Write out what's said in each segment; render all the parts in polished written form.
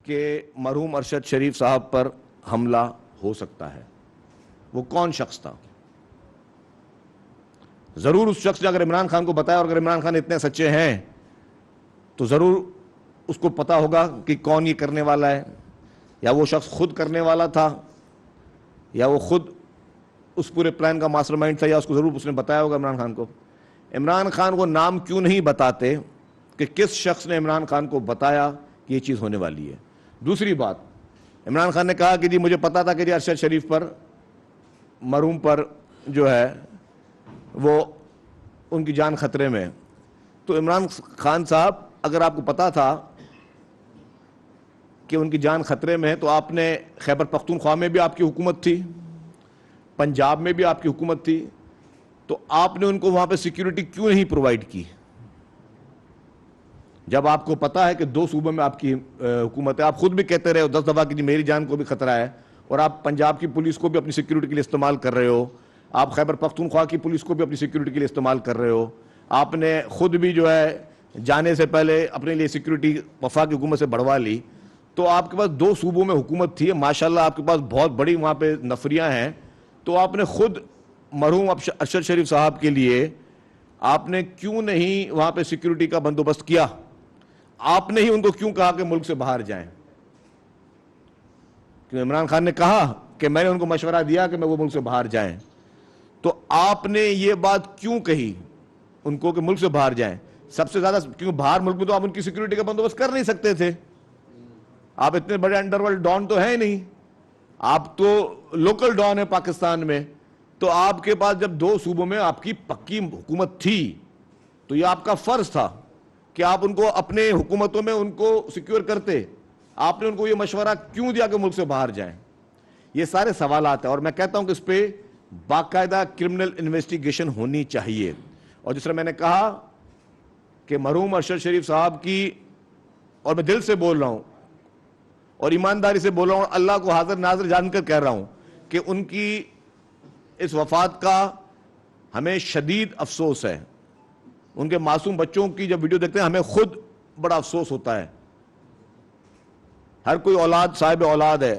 کہ مرحوم ارشد شریف صاحب پر حملہ ہو سکتا ہے. وہ کون شخص تھا؟ ضرور اس شخص نے اگر عمران خان کو بتایا، اور اگر عمران خان اتنے سچے ہیں تو ضرور اس کو پتا ہوگا کہ کون یہ کرنے والا ہے، یا وہ شخص خود کرنے والا تھا، یا وہ خود اس پورے پلان کا ماسٹر مائنڈ تھا، یا اس کو ضرور اس نے بتایا ہوگا عمران خان کو. عمران خان کو نام کیوں نہیں بتاتے کہ کس شخص نے عمران خان کو بتایا کہ یہ چیز ہونے والی ہے. دوسری بات، عمران خان نے کہا کہ جی مجھے پتا تھا کہ جی ارشد شریف پر، مرحوم پر جو ہے وہ ان کی جان خطرے میں. تو عمران خان صاحب، اگر آپ کو پتا تھا کہ ان کی جان خطرے میں ہے تو آپ نے خیبر پختونخوا میں بھی آپ کی حکومت تھی، پنجاب میں بھی آپ کی حکومت تھی، تو آپ نے ان کو وہاں پہ سیکیورٹی کیوں نہیں پرووائڈ کی؟ جب آپ کو پتا ہے کہ 2 صوبوں میں آپ کی حکومت ہے. آپ خود بھی کہتے رہے ہو 10 دفعہ کہ جی میری جان کو بھی خطرہ ہے، اور آپ پنجاب کی پولیس کو بھی اپنی سیکیورٹی کے لیے استعمال کر رہے ہو، آپ خیبر پختونخوا کی پولیس کو بھی اپنی سیکیورٹی کے لیے استعمال کر رہے ہو. آپ نے خود بھی جو ہے جانے سے پہلے اپنے لیے سیکیورٹی وفاقی حکومت سے بڑھوا لی. تو آپ کے پاس 2 صوبوں میں حکومت تھی، ماشاءاللہ آپ کے پاس بہت بڑی وہاں پہ نفریاں ہیں. تو آپ نے خود مرحوم ارشد شریف صاحب کے لیے آپ نے کیوں نہیں وہاں پہ سیکیورٹی کا بندوبست کیا؟ آپ نے ہی ان کو کیوں کہا کہ ملک سے باہر جائیں؟ کیونکہ عمران خان نے کہا کہ میں نے ان کو مشورہ دیا کہ وہ ملک سے باہر جائیں. تو آپ نے یہ بات کیوں کہی ان کو کہ ملک سے باہر جائیں؟ سب سے زیادہ کیونکہ باہر ملک میں تو آپ ان کی سیکیورٹی کا بندوبست کر نہیں سکتے تھے. آپ اتنے بڑے انڈر ورلڈ ڈان تو ہیں نہیں، آپ تو لوکل ڈان ہیں پاکستان میں. تو آپ کے پاس جب 2 صوبوں میں آپ کی پکی حکومت تھی تو یہ آپ کا فرض تھا کہ آپ ان کو اپنے حکومتوں میں ان کو سیکیور کرتے. آپ نے ان کو یہ مشورہ کیوں دیا کہ ملک سے باہر جائیں؟ یہ سارے سوالات ہیں، اور میں کہتا ہوں کہ اس پہ باقاعدہ کرمنل انویسٹیگیشن ہونی چاہیے. اور جس طرح میں نے کہا کہ مرحوم ارشد شریف صاحب کی، اور میں دل سے بول رہا ہوں اور ایمانداری سے بول رہا ہوں، اللہ کو حاضر ناظر جان کر کہہ رہا ہوں کہ ان کی اس وفات کا ہمیں شدید افسوس ہے. ان کے معصوم بچوں کی جب ویڈیو دیکھتے ہیں ہمیں خود بڑا افسوس ہوتا ہے. ہر کوئی اولاد صاحب اولاد ہے.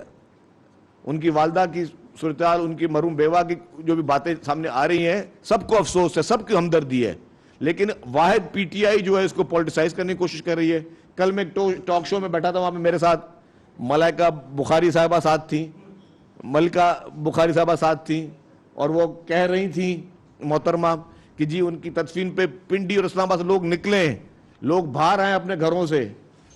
ان کی والدہ کی صورتحال، ان کی مرحوم بیوہ کی جو بھی باتیں سامنے آ رہی ہیں، سب کو افسوس ہے، سب کی ہمدردی ہے. لیکن واحد پی ٹی آئی جو ہے اس کو پولیٹیسائز کرنے کی کوشش کر رہی ہے. کل میں ایک ٹاک شو میں بیٹھا تھا، وہاں پہ میرے ساتھ ملائکہ بخاری صاحبہ ساتھ تھیں، ملکہ بخاری صاحبہ ساتھ تھیں، اور وہ کہہ رہی تھیں محترمہ کہ جی ان کی تدفین پہ پنڈی اور اسلام آباد سے لوگ نکلیں، لوگ باہر آئیں اپنے گھروں سے،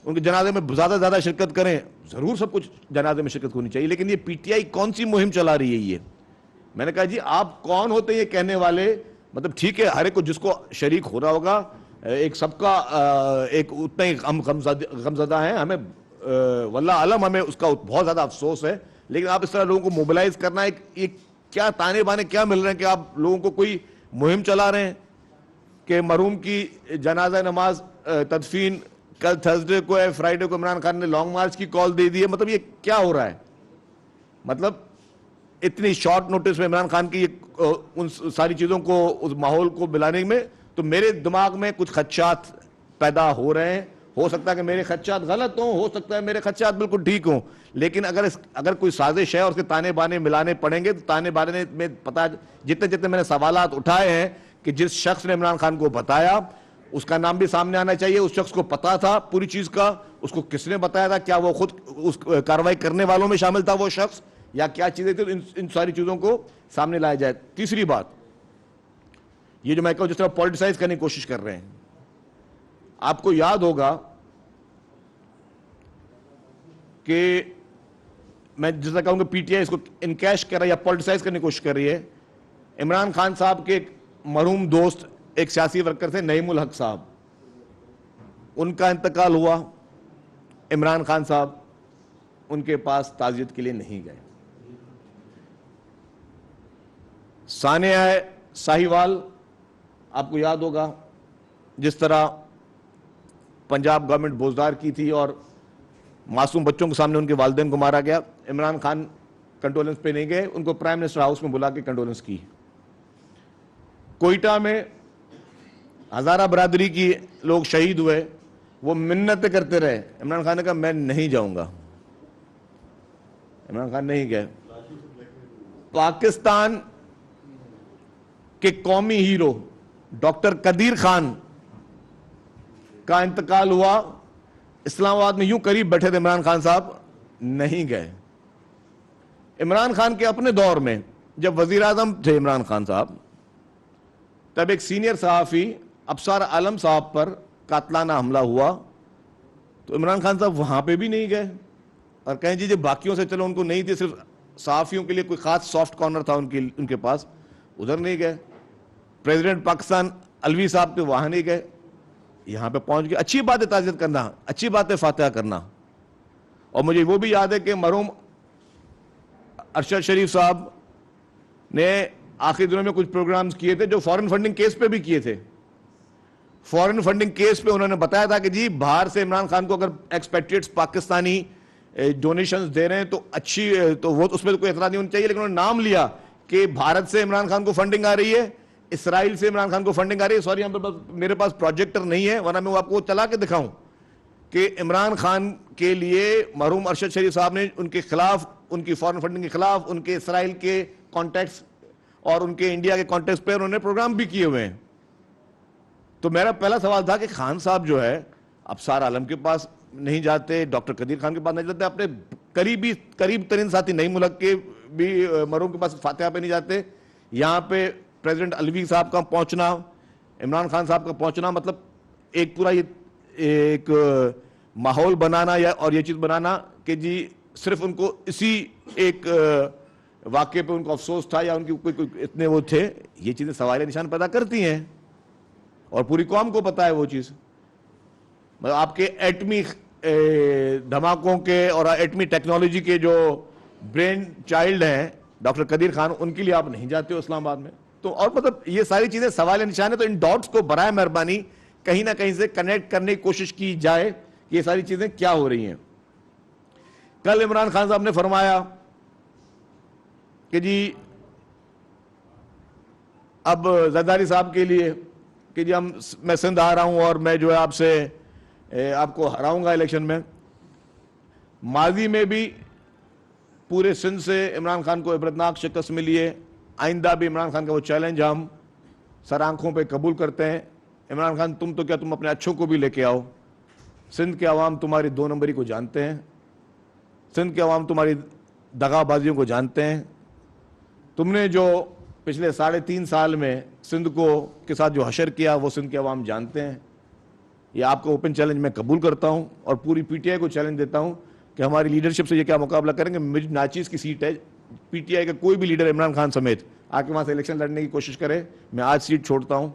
ان کے جنازے میں زیادہ سے زیادہ شرکت کریں. ضرور سب کچھ جنازے میں شرکت ہونی چاہیے، لیکن یہ پی ٹی آئی کون سی مہم چلا رہی ہے یہ؟ میں نے کہا جی آپ کون ہوتے ہیں یہ کہنے والے؟ مطلب ٹھیک ہے، ہر ایک کو جس کو شریک ہو رہا ہوگا، ایک سب کا ایک اتنا ہی غمزدہ ہیں. ہمیں واللہ علم ہمیں اس کا بہت زیادہ افسوس ہے. لیکن آپ اس طرح لوگوں کو موبلائز کرنا، ایک کیا تانے بانے کیا مل رہے ہیں کہ آپ لوگوں کو کوئی مہم چلا رہے ہیں کہ مرحوم کی جنازہ نماز تدفین کل تھرسڈے کو ہے، فرائیڈے کو عمران خان نے لانگ مارچ کی کال دے دی ہے. مطلب یہ کیا ہو رہا ہے؟ مطلب اتنی شارٹ نوٹس میں عمران خان کی ان ساری چیزوں کو، اس ماحول کو بلانے میں، تو میرے دماغ میں کچھ خدشات پیدا ہو رہے ہیں. ہو سکتا ہے کہ میرے خدشات غلط ہوں، ہو سکتا ہے میرے خدشات بالکل ٹھیک ہوں، لیکن اگر کوئی سازش ہے اور اس کے تانے بانے ملانے پڑیں گے تو تانے بانے میں پتا، جتنے میں نے سوالات اٹھائے ہیں کہ جس شخص نے عمران خان کو بتایا اس کا نام بھی سامنے آنا چاہیے. اس شخص کو پتا تھا پوری چیز کا، اس کو کس نے بتایا تھا، کیا وہ خود اس کارروائی کرنے والوں میں شامل تھا وہ شخص، یا کیا چیزیں تھیں؟ ان ساری چیزوں کو سامنے لایا جائے. تیسری بات، یہ جو میں کہوں جس طرح پولیٹیسائز کرنے کی کوشش کر رہے ہیں، آپ کو یاد ہوگا کہ میں جس طرح کہوں کہ پی ٹی آئی اس کو انکیش کر رہا ہے یا پولیٹیسائز کرنے کی کوشش کر رہی ہے. عمران خان صاحب کے ایک مرحوم دوست، ایک سیاسی ورکر تھے نعیم الحق صاحب، ان کا انتقال ہوا. عمران خان صاحب ان کے پاس تعزیت کے لیے نہیں گئے. ثانیہ ساہیوال آپ کو یاد ہوگا جس طرح پنجاب گورنمنٹ بوزدار کی تھی اور معصوم بچوں کے سامنے ان کے والدین کو مارا گیا. عمران خان کنڈولنس پہ نہیں گئے، ان کو پرائم منسٹر ہاؤس میں بلا کے کنڈولنس کی. کوئٹہ میں ہزارہ برادری کی لوگ شہید ہوئے، وہ منتیں کرتے رہے. عمران خان نے کہا میں نہیں جاؤں گا. عمران خان نہیں گئے. پاکستان کے قومی ہیرو ڈاکٹر قدیر خان کا انتقال ہوا. اسلام آباد میں یوں قریب بیٹھے تھے عمران خان صاحب, نہیں گئے. عمران خان کے اپنے دور میں جب وزیر اعظم تھے عمران خان صاحب, تب ایک سینئر صحافی ابصار عالم صاحب پر قاتلانہ حملہ ہوا, تو عمران خان صاحب وہاں پہ بھی نہیں گئے اور کہیں جی باقیوں سے چلو ان کو نہیں تھی, صرف صحافیوں کے لیے کوئی خاص سافٹ کارنر تھا ان کے پاس, ادھر نہیں گئے. پریزیڈنٹ پاکستان الوی صاحب تھے, وہاں نہیں گئے, یہاں پہ پہنچ گئے. اچھی بات ہے تعزیت کرنا, اچھی بات ہے فاتحہ کرنا. اور مجھے وہ بھی یاد ہے کہ مرحوم ارشد شریف صاحب نے آخری دنوں میں کچھ پروگرامز کیے تھے جو فارن فنڈنگ کیس پہ بھی کیے تھے. فارن فنڈنگ کیس پہ انہوں نے بتایا تھا کہ جی باہر سے عمران خان کو اگر ایکسپیکٹیڈ پاکستانی ڈونیشنز دے رہے ہیں تو اچھی, تو وہ اس میں کوئی اعتراض نہیں ہونا چاہیے, لیکن انہوں نے نام لیا کہ بھارت سے عمران خان کو فنڈنگ آ رہی ہے, اسرائیل سے عمران خان کو فنڈنگ آ رہی ہے. سوری میرے پاس پروجیکٹر نہیں ہے, ورنہ میں وہ آپ کو چلا کے دکھاؤں کہ عمران خان کے لیے مرحوم ارشد شریف صاحب نے ان کے خلاف, ان کی فارن فنڈنگ کے خلاف, ان کے اسرائیل کے کانٹیکٹس اور ان کے انڈیا کے کانٹیکٹس پہ انہوں نے پروگرام بھی کیے ہوئے ہیں. تو میرا پہلا سوال تھا کہ خان صاحب جو ہے ابصار عالم کے پاس نہیں جاتے, ڈاکٹر قدیر خان کے پاس نہیں جاتے, اپنے قریب ترین ساتھی نئی ملک کے بھی مرحوم کے پاس فاتحہ پہ نہیں جاتے. یہاں پہ پریزیڈنٹ الوی صاحب کا پہنچنا, عمران خان صاحب کا پہنچنا, مطلب ایک پورا یہ ایک ماحول بنانا اور یہ چیز بنانا کہ جی صرف ان کو اسی ایک واقعے پہ ان کو افسوس تھا یا ان کی کوئی اتنے وہ تھے. یہ چیزیں سوال نشان پیدا کرتی ہیں اور پوری قوم کو پتا ہے وہ چیز. مطلب آپ کے ایٹمی دھماکوں کے اور ایٹمی ٹیکنالوجی کے جو برین چائلڈ ہیں ڈاکٹر قدیر خان, ان کے لیے آپ نہیں جاتے ہو اسلام آباد میں. تو اور مطلب یہ ساری چیزیں سوال نشان ہے. تو ان ڈاٹس کو برائے مہربانی کہیں نہ کہیں سے کنیکٹ کرنے کی کوشش کی جائے کہ یہ ساری چیزیں کیا ہو رہی ہیں. کل عمران خان صاحب نے فرمایا کہ جی اب زرداری صاحب کے لیے کہ جی میں سندھ آ رہا ہوں اور میں جو ہے آپ کو ہراؤں گا الیکشن میں. ماضی میں بھی پورے سندھ سے عمران خان کو عبرتناک شکست ملی ہے. آئندہ بھی عمران خان کا وہ چیلنج ہم سر آنکھوں پہ قبول کرتے ہیں. عمران خان تم تو کیا, تم اپنے اچھوں کو بھی لے کے آؤ. سندھ کے عوام تمہاری 2 نمبری کو جانتے ہیں, سندھ کے عوام تمہاری دغا بازیوں کو جانتے ہیں. تم نے جو پچھلے 3.5 سال میں سندھ کے ساتھ جو حشر کیا وہ سندھ کے عوام جانتے ہیں. یہ آپ کو اوپن چیلنج میں قبول کرتا ہوں اور پوری پی ٹی آئی کو چیلنج دیتا ہوں کہ ہماری لیڈرشپ سے یہ کیا مقابلہ کریں گے. مجھ ناچیز کی سیٹ ہے, پی ٹی آئی کا کوئی بھی لیڈر عمران خان سمیت آ کے وہاں سے الیکشن لڑنے کی کوشش کرے, میں آج سیٹ چھوڑتا ہوں.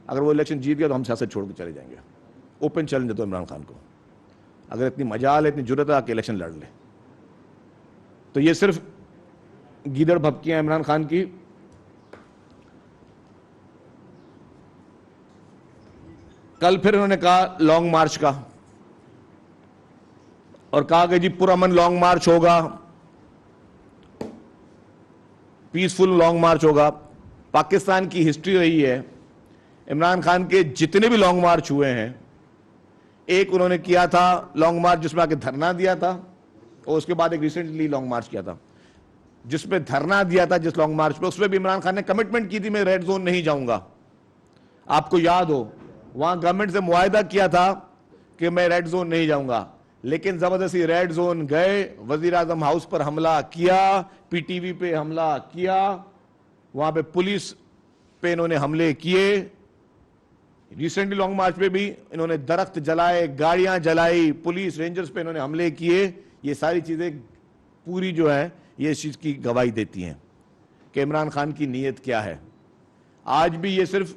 اگر وہ الیکشن جیت گیا تو ہم سیاست چھوڑ کے چلے جائیں گے. اوپن چیلنج دیتا ہوں عمران خان کو, اگر اتنی مجال ہے, اتنی جرت ہے, آ کے الیکشن لڑ لے. تو یہ صرف گیدڑ بھپکیاں عمران خان کی. کل پھر انہوں نے کہا لانگ مارچ کا, اور کہا کہ جی پرامن لانگ مارچ ہوگا, پیسفل لانگ مارچ ہوگا. پاکستان کی ہسٹری رہی ہے, عمران خان کے جتنے بھی لانگ مارچ ہوئے ہیں, ایک انہوں نے کیا تھا لانگ مارچ جس میں آ کے دھرنا دیا تھا, اور اس کے بعد ایک ریسنٹلی لانگ مارچ کیا تھا جس میں دھرنا دیا تھا. جس لانگ مارچ پہ اس میں بھی عمران خان نے کمٹمنٹ کی تھی میں ریڈ زون نہیں جاؤں گا. آپ کو یاد ہو وہاں گورنمنٹ سے معاہدہ کیا تھا کہ میں ریڈ زون نہیں جاؤں گا, لیکن زبردستی ریڈ زون گئے, وزیر اعظم ہاؤس پر حملہ کیا, پی ٹی وی پہ حملہ کیا, وہاں پہ پولیس پہ انہوں نے حملے کیے. ریسنٹلی لانگ مارچ پہ بھی انہوں نے درخت جلائے, گاڑیاں جلائی, پولیس رینجرز پہ انہوں نے حملے کیے. یہ ساری چیزیں پوری جو ہے یہ اس چیز کی گواہی دیتی ہیں کہ عمران خان کی نیت کیا ہے. آج بھی یہ صرف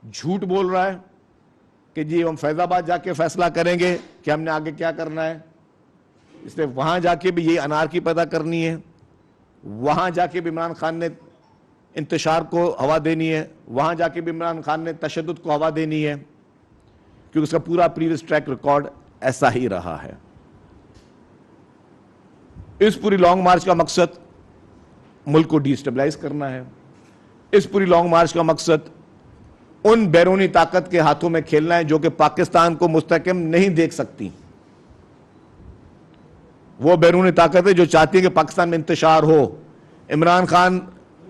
جھوٹ بول رہا ہے کہ جی ہم فیض آباد جا کے فیصلہ کریں گے کہ ہم نے آگے کیا کرنا ہے. اس لیے وہاں جا کے بھی یہ انارکی پیدا کرنی ہے, وہاں جا کے بھی عمران خان نے انتشار کو ہوا دینی ہے, وہاں جا کے بھی عمران خان نے تشدد کو ہوا دینی ہے, کیونکہ اس کا پورا پریویس ٹریک ریکارڈ ایسا ہی رہا ہے. اس پوری لانگ مارچ کا مقصد ملک کو ڈی اسٹیبلائز کرنا ہے. اس پوری لانگ مارچ کا مقصد ان بیرونی طاقت کے ہاتھوں میں کھیلنا ہے جو کہ پاکستان کو مستحکم نہیں دیکھ سکتی. وہ بیرونی طاقت ہے جو چاہتی ہے کہ پاکستان میں انتشار ہو. عمران خان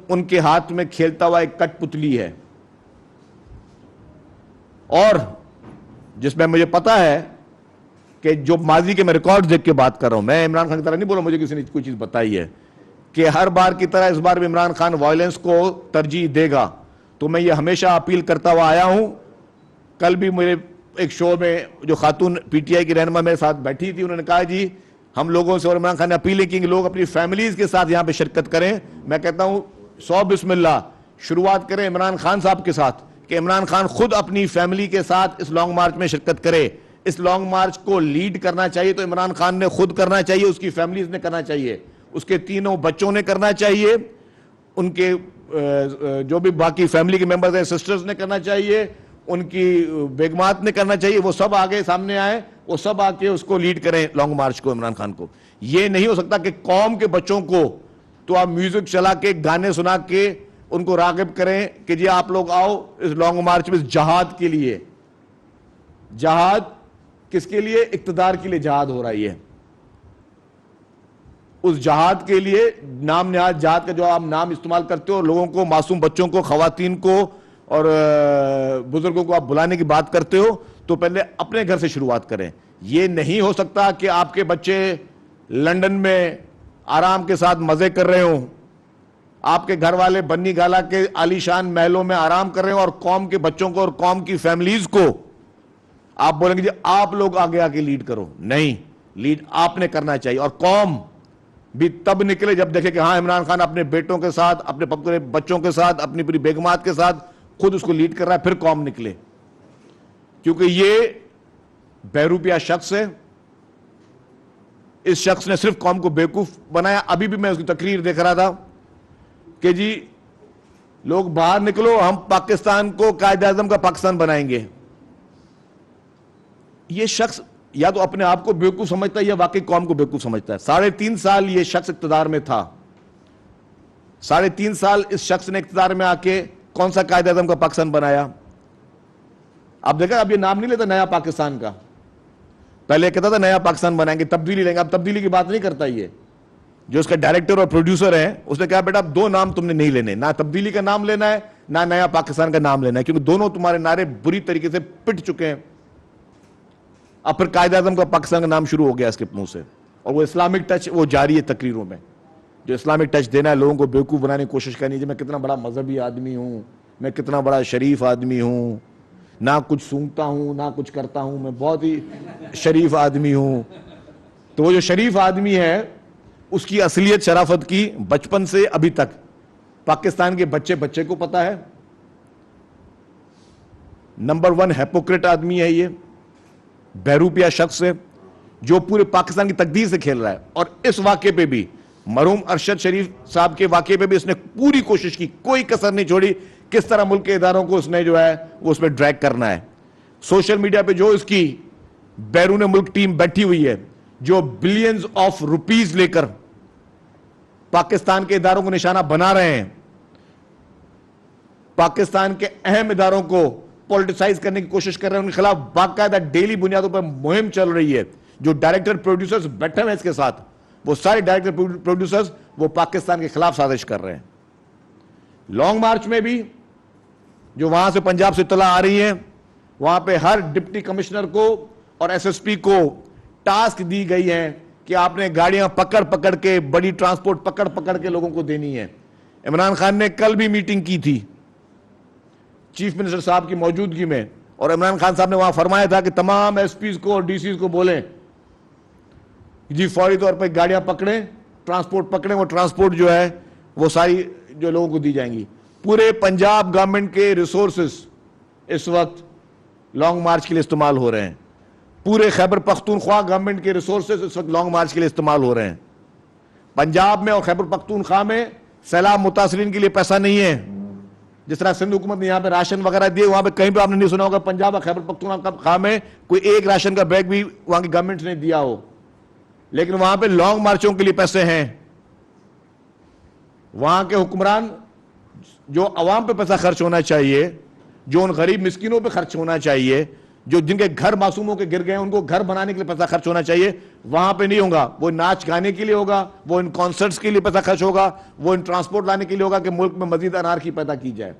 ان کے ہاتھ میں کھیلتا ہوا ایک کٹ پتلی ہے, اور جس میں مجھے پتا ہے کہ جو ماضی کے میں ریکارڈ دیکھ کے بات کر رہا ہوں, میں عمران خان کی طرح نہیں بولا مجھے کسی نے کوئی چیز بتائی ہے, کہ ہر بار کی طرح اس بار بھی عمران خان وائلنس کو ترجیح دے گا. تو میں یہ ہمیشہ اپیل کرتا ہوا آیا ہوں. کل بھی میرے ایک شو میں جو خاتون پی ٹی آئی کی رہنما میرے ساتھ بیٹھی تھی, انہوں نے کہا جی ہم لوگوں سے اور عمران خان نے اپیلیں کی کہ لوگ اپنی فیملیز کے ساتھ یہاں پہ شرکت کریں. میں کہتا ہوں 100 بسم اللہ, شروعات کریں عمران خان صاحب کے ساتھ, کہ عمران خان خود اپنی فیملی کے ساتھ اس لانگ مارچ میں شرکت کرے. اس لانگ مارچ کو لیڈ کرنا چاہیے تو عمران خان نے خود کرنا چاہیے, اس کی فیملیز نے کرنا چاہیے, اس کے تینوں بچوں نے کرنا چاہیے, ان کے جو بھی باقی فیملی کے ممبرز ہیں سسٹرز نے کرنا چاہیے, ان کی بیگمات نے کرنا چاہیے. وہ سب آگے سامنے آئے, وہ سب آ کے اس کو لیڈ کریں لانگ مارچ کو, عمران خان کو. یہ نہیں ہو سکتا کہ قوم کے بچوں کو تو آپ میوزک چلا کے گانے سنا کے ان کو راغب کریں کہ جی آپ لوگ آؤ اس لانگ مارچ میں جہاد کے لیے. جہاد کس کے لیے؟ اقتدار کے لیے جہاد ہو رہی ہے. اس جہاد کے لیے نام نہاد جہاد کا جو آپ نام استعمال کرتے ہو اور لوگوں کو, معصوم بچوں کو, خواتین کو اور بزرگوں کو آپ بلانے کی بات کرتے ہو, تو پہلے اپنے گھر سے شروعات کریں. یہ نہیں ہو سکتا کہ آپ کے بچے لندن میں آرام کے ساتھ مزے کر رہے ہوں, آپ کے گھر والے بنی گالا کے عالی شان محلوں میں آرام کر رہے ہوں, اور قوم کے بچوں کو اور قوم کی فیملیز کو آپ بولیں گے جی آپ لوگ آگے آگے لیڈ کرو. نہیں, لیڈ آپ نے کرنا چاہیے. اور قوم بھی تب نکلے جب دیکھے کہ ہاں عمران خان اپنے بیٹوں کے ساتھ, اپنے پورے بچوں کے ساتھ, اپنی پوری بیگمات کے ساتھ خود اس کو لیڈ کر رہا ہے, پھر قوم نکلے. کیونکہ یہ بہروپیہ شخص ہے, اس شخص نے صرف قوم کو بیوقوف بنایا. ابھی بھی میں اس کی تقریر دیکھ رہا تھا کہ جی لوگ باہر نکلو, ہم پاکستان کو قائد اعظم کا پاکستان بنائیں گے. یہ شخص یا تو اپنے آپ کو بیوقوف سمجھتا ہے یا واقعی قوم کو بیوقوف سمجھتا ہے. 3.5 سال یہ شخص اقتدار میں تھا. 3.5 سال اس شخص نے اقتدار میں آ کے کون سا قائد اعظم کا پاکستان بنایا؟ اب دیکھا, اب یہ نام نہیں لیتا نیا پاکستان کا. پہلے کہتا تھا نیا پاکستان بنائیں گے, تبدیلی لیں گے. اب تبدیلی کی بات نہیں کرتا. یہ جو اس کا ڈائریکٹر اور پروڈیوسر ہے اس نے کہا بیٹا اب 2 نام تم نے نہیں لینے, نہ تبدیلی کا نام لینا ہے نہ نیا پاکستان کا نام لینا ہے, کیونکہ دونوں تمہارے نعرے بری طریقے سے پٹ چکے ہیں. اب پھر قائد اعظم کا پاکستان کا نام شروع ہو گیا اس کے منہ سے, اور وہ اسلامک ٹچ وہ جاری ہے تقریروں میں, جو اسلامک ٹچ دینا ہے, لوگوں کو بیوقوف بنانے کی کوشش کرنی ہے. میں کتنا بڑا مذہبی آدمی ہوں, میں کتنا بڑا شریف آدمی ہوں, نہ کچھ سونگتا ہوں نہ کچھ کرتا ہوں, میں بہت ہی شریف آدمی ہوں. تو وہ جو شریف آدمی ہے اس کی اصلیت شرافت کی بچپن سے ابھی تک پاکستان کے بچے کو پتا ہے. نمبر 1 ہیپوکریٹ آدمی ہے, یہ بہروپیہ شخص ہے جو پورے پاکستان کی تقدیر سے کھیل رہا ہے. اور اس واقعے پہ بھی, مرحوم ارشد شریف صاحب کے واقعے پہ بھی اس نے پوری کوشش کی, کوئی کسر نہیں چھوڑی کس طرح ملک کے اداروں کو اس نے جو ہے وہ اس میں ڈریگ کرنا ہے. سوشل میڈیا پہ جو اس کی بیرون ملک ٹیم بیٹھی ہوئی ہے, جو بلینز آف روپیز لے کر پاکستان کے اداروں کو نشانہ بنا رہے ہیں, پاکستان کے اہم اداروں کو پولیٹیسائز کرنے کی کوشش کر رہے ہیں, ان کے خلاف باقاعدہ ڈیلی بنیادوں پر مہم چل رہی ہے. جو ڈائریکٹر پروڈیوسرز بیٹھے ہیں اس کے ساتھ, وہ سارے ڈائریکٹر پروڈیوسرز وہ پاکستان کے خلاف سازش کر رہے ہیں. لانگ مارچ میں بھی جو وہاں سے پنجاب سے اطلاع آ رہی ہے, وہاں پہ ہر ڈپٹی کمشنر کو اور ایس ایس پی کو ٹاسک دی گئی ہے کہ آپ نے گاڑیاں پکڑ کے, بڑی ٹرانسپورٹ پکڑ کے لوگوں کو دینی ہے. عمران خان نے کل بھی میٹنگ کی تھی چیف منسٹر صاحب کی موجودگی میں, اور عمران خان صاحب نے وہاں فرمایا تھا کہ تمام ایس پیز کو اور ڈی سیز کو بولیں جی فوری طور پہ گاڑیاں پکڑیں, ٹرانسپورٹ پکڑیں, وہ ٹرانسپورٹ جو ہے وہ ساری جو لوگوں کو دی جائیں گی. پورے پنجاب گورنمنٹ کے ریسورسز اس وقت لانگ مارچ کے لیے استعمال ہو رہے ہیں. پورے خیبر پختونخوا گورنمنٹ کے ریسورسز اس وقت لانگ مارچ کے لیے استعمال ہو رہے ہیں. پنجاب میں اور خیبر پختونخوا میں سیلاب متاثرین کے لیے پیسہ نہیں ہے. جس طرح سندھ حکومت نے یہاں پہ راشن وغیرہ دیے, وہاں پہ کہیں پہ آپ نے نہیں سنا ہوگا پنجاب اور خیبر پختونخوا میں کوئی ایک راشن کا بیگ بھی وہاں کی گورنمنٹ نے دیا ہو. لیکن وہاں پہ لانگ مارچوں کے لیے پیسے ہیں. وہاں کے حکمران جو عوام پہ پیسہ خرچ ہونا چاہیے جو ان غریب مسکینوں پہ خرچ ہونا چاہیے, جو جن کے گھر معصوموں کے گر گئے ہیں ان کو گھر بنانے کے لیے پیسہ خرچ ہونا چاہیے, وہاں پہ نہیں ہوگا. وہ ناچ گانے کے لیے ہوگا, وہ ان کانسرٹس کے لیے پیسہ خرچ ہوگا, وہ ان ٹرانسپورٹ لانے کے لیے ہوگا کہ ملک میں مزید انارکی پیدا کی جائے.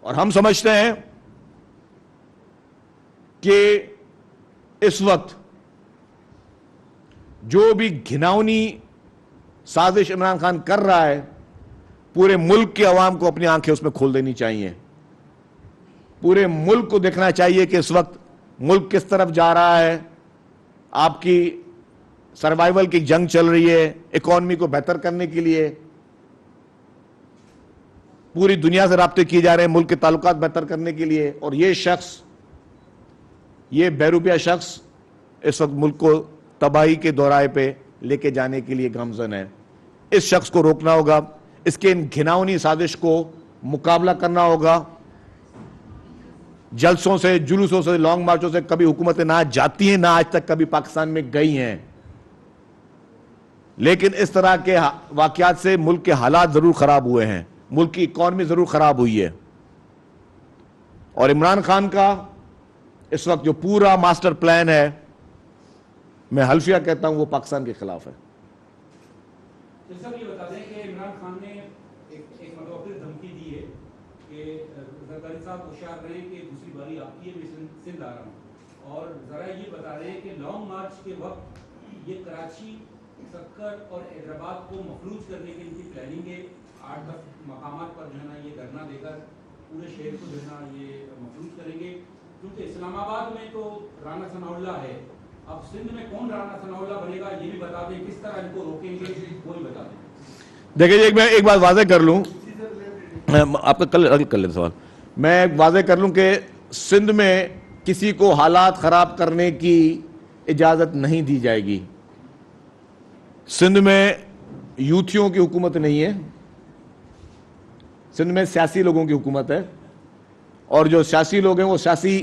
اور ہم سمجھتے ہیں کہ اس وقت جو بھی گھناؤنی سازش عمران خان کر رہا ہے, پورے ملک کے عوام کو اپنی آنکھیں اس میں کھول دینی چاہیے. پورے ملک کو دیکھنا چاہیے کہ اس وقت ملک کس طرف جا رہا ہے. آپ کی سروائیول کی جنگ چل رہی ہے, اکانومی کو بہتر کرنے کے لیے پوری دنیا سے رابطے کیے جا رہے ہیں, ملک کے تعلقات بہتر کرنے کے لیے. اور یہ شخص, یہ بہروپیہ شخص اس وقت ملک کو تباہی کے دورائے پہ لے کے جانے کے لیے گامزن ہے. اس شخص کو روکنا ہوگا, اس کے ان گھناؤنی سازش کو مقابلہ کرنا ہوگا. جلسوں سے, جلوسوں سے, لانگ مارچوں سے کبھی حکومتیں نہ جاتی ہیں, نہ آج تک کبھی پاکستان میں گئی ہیں, لیکن اس طرح کے واقعات سے ملک کے حالات ضرور خراب ہوئے ہیں, ملک کی اکانومی ضرور خراب ہوئی ہے. اور عمران خان کا اس وقت جو پورا ماسٹر پلان ہے, میں حلفیہ کہتا ہوں وہ پاکستان کے خلاف ہے. یہ بتا دیں کہ عمران خان نے ایک متوقع دھمکی دی ہے کہ زرداری صاحب ہوشیار رہے کہ دوسری باری آپ کی ہے, میں سندھ آ رہا ہوں. اور ذرا یہ بتا رہے ہیں کہ لانگ مارچ کے وقت یہ کراچی, سکر اور حیدرآباد کو مفلوج کرنے کی ان کی پلاننگ ہے. 8-10 مقامات پر جو ہے نا یہ دھرنا دے کر پورے شہر کو جو ہے نا یہ مفلوج کریں گے. کیونکہ اسلام آباد میں تو رانا ثناء اللہ ہے, اب سندھ میں کون رانا ثناء اللہ بنے گا یہ بھی بتا دیں, کس طرح ان کو روکیں گے وہ بھی بتا دیں. دیکھیں میں ایک بات واضح کر لوں, آپ کا کر لیں سوال. میں واضح کر لوں کہ سندھ میں کسی کو حالات خراب کرنے کی اجازت نہیں دی جائے گی. سندھ میں یوتھیوں کی حکومت نہیں ہے, سندھ میں سیاسی لوگوں کی حکومت ہے, اور جو سیاسی لوگ ہیں وہ سیاسی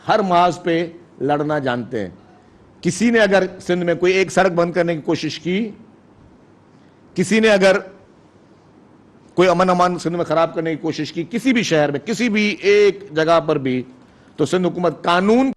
ہر محاذ پہ لڑنا جانتے ہیں. کسی نے اگر سندھ میں کوئی ایک سڑک بند کرنے کی کوشش کی, کسی نے اگر کوئی امن امان سندھ میں خراب کرنے کی کوشش کی, کسی بھی شہر میں, کسی بھی ایک جگہ پر بھی, تو سندھ حکومت قانون